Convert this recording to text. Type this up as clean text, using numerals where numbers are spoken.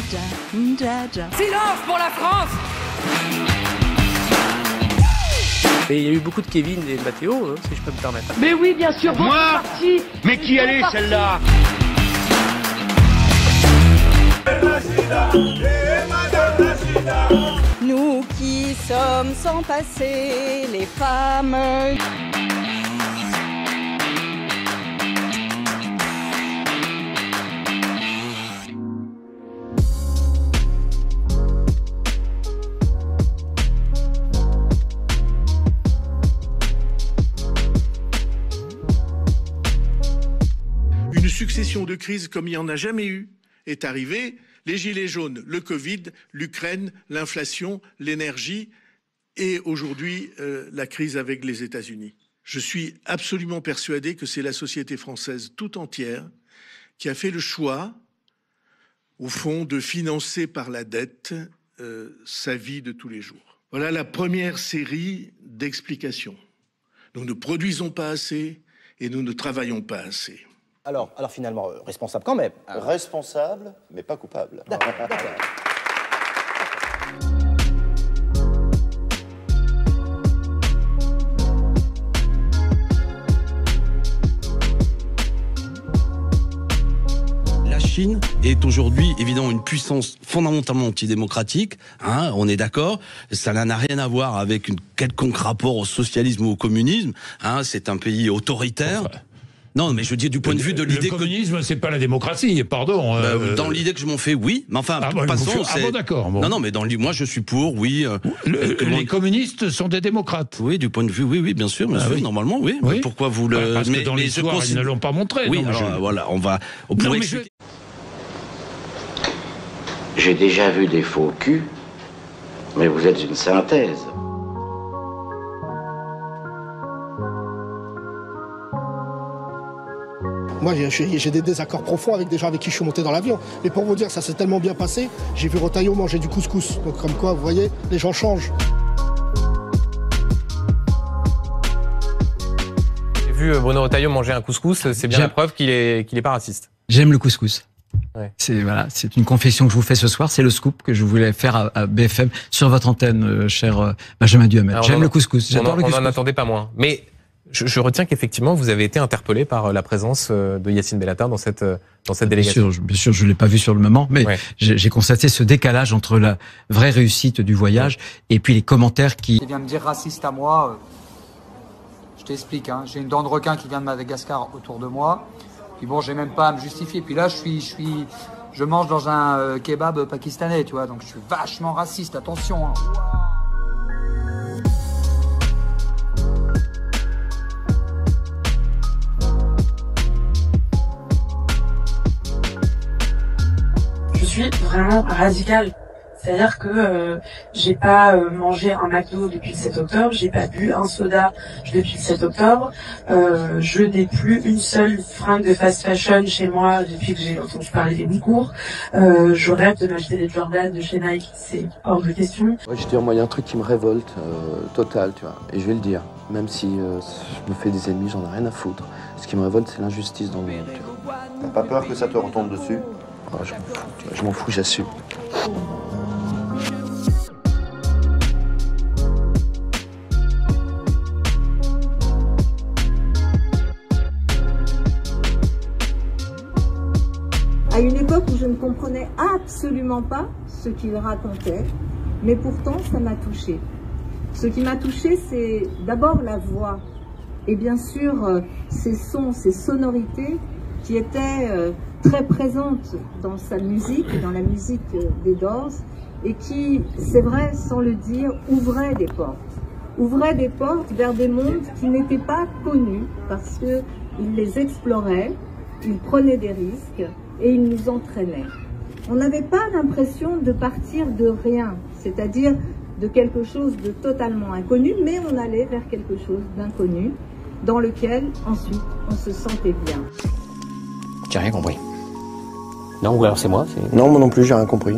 Silence pour la France! Et il y a eu beaucoup de Kevin et de Mathéo, hein, si je peux me permettre. Mais oui, bien sûr, moi? Mais qui elle est celle-là? Nous qui sommes sans passé, les femmes. Une succession de crises comme il n'y en a jamais eu est arrivée. Les gilets jaunes, le Covid, l'Ukraine, l'inflation, l'énergie et aujourd'hui la crise avec les États-Unis. Je suis absolument persuadé que c'est la société française tout entière qui a fait le choix, au fond, de financer par la dette sa vie de tous les jours. Voilà la première série d'explications. Nous ne produisons pas assez et nous ne travaillons pas assez. Alors finalement, responsable quand même. Responsable, mais pas coupable. D'accord. La Chine est aujourd'hui évidemment une puissance fondamentalement antidémocratique, hein, on est d'accord, ça n'a rien à voir avec une quelconque rapport au socialisme ou au communisme, hein, c'est un pays autoritaire. Enfin, non, mais je veux dire du point de vue de l'idée que... Le communisme, c'est pas la démocratie, pardon. Dans l'idée que je m'en fais, oui, mais enfin, passons... bon, d'accord. Bon. Non, mais moi je suis pour, oui... les communistes sont des démocrates. Oui, du point de vue, oui, bien sûr, normalement, oui. Oui. Pourquoi vous le... Parce que dans l'histoire, ils ne l'ont pas montré. Oui, non, alors, voilà, on pourrait expliquer... J'ai déjà vu des faux culs, mais vous êtes une synthèse. Moi, j'ai des désaccords profonds avec des gens avec qui je suis monté dans l'avion. Mais pour vous dire, ça s'est tellement bien passé, j'ai vu Retailleau manger du couscous. Donc comme quoi, vous voyez, les gens changent. J'ai vu Bruno Retailleau manger un couscous, c'est bien la preuve qu'il est pas raciste. J'aime le couscous. Ouais. C'est une confession que je vous fais ce soir, c'est le scoop que je voulais faire à BFM sur votre antenne, cher Benjamin Duhamel. J'aime le couscous, j'adore le couscous. On n'en attendait pas moins. Mais je retiens qu'effectivement, vous avez été interpellé par la présence de Yacine Bellatar dans cette délégation. Bien sûr, je l'ai pas vu sur le moment, mais j'ai constaté ce décalage entre la vraie réussite du voyage et puis les commentaires qui... Il vient me dire raciste à moi, je t'explique, hein, j'ai une dent de requin qui vient de Madagascar autour de moi, puis bon, j'ai même pas à me justifier, puis là, je mange dans un kebab pakistanais, tu vois, donc je suis vachement raciste, attention, hein. Je suis vraiment radicale. C'est-à-dire que j'ai pas mangé un McDo depuis le 7 octobre, j'ai pas bu un soda depuis le 7 octobre, je n'ai plus une seule fringue de fast fashion chez moi depuis que j'ai entendu parler des concours. Je rêve de m'acheter des Jordan de chez Nike, c'est hors de question. Ouais, je veux dire, moi il y a un truc qui me révolte total, tu vois, et je vais le dire, même si je me fais des ennemis, j'en ai rien à foutre. Ce qui me révolte, c'est l'injustice dans le monde, tu vois. T'as pas peur que ça te retombe dessus? Oh, je m'en fous, tu vois, je m'en fous, j'assume. À une époque où je ne comprenais absolument pas ce qu'il racontait, mais pourtant ça m'a touchée. Ce qui m'a touchée, c'est d'abord la voix et bien sûr ces sons, ces sonorités qui étaient très présentes dans sa musique et dans la musique des Doors et qui, c'est vrai, sans le dire, ouvraient des portes vers des mondes qui n'étaient pas connus parce qu'il les explorait, il prenait des risques et il nous entraînait. On n'avait pas l'impression de partir de rien, c'est-à-dire de quelque chose de totalement inconnu, mais on allait vers quelque chose d'inconnu, dans lequel ensuite on se sentait bien. J'ai rien compris. Non, ou alors c'est moi. Non, moi non plus, j'ai rien compris.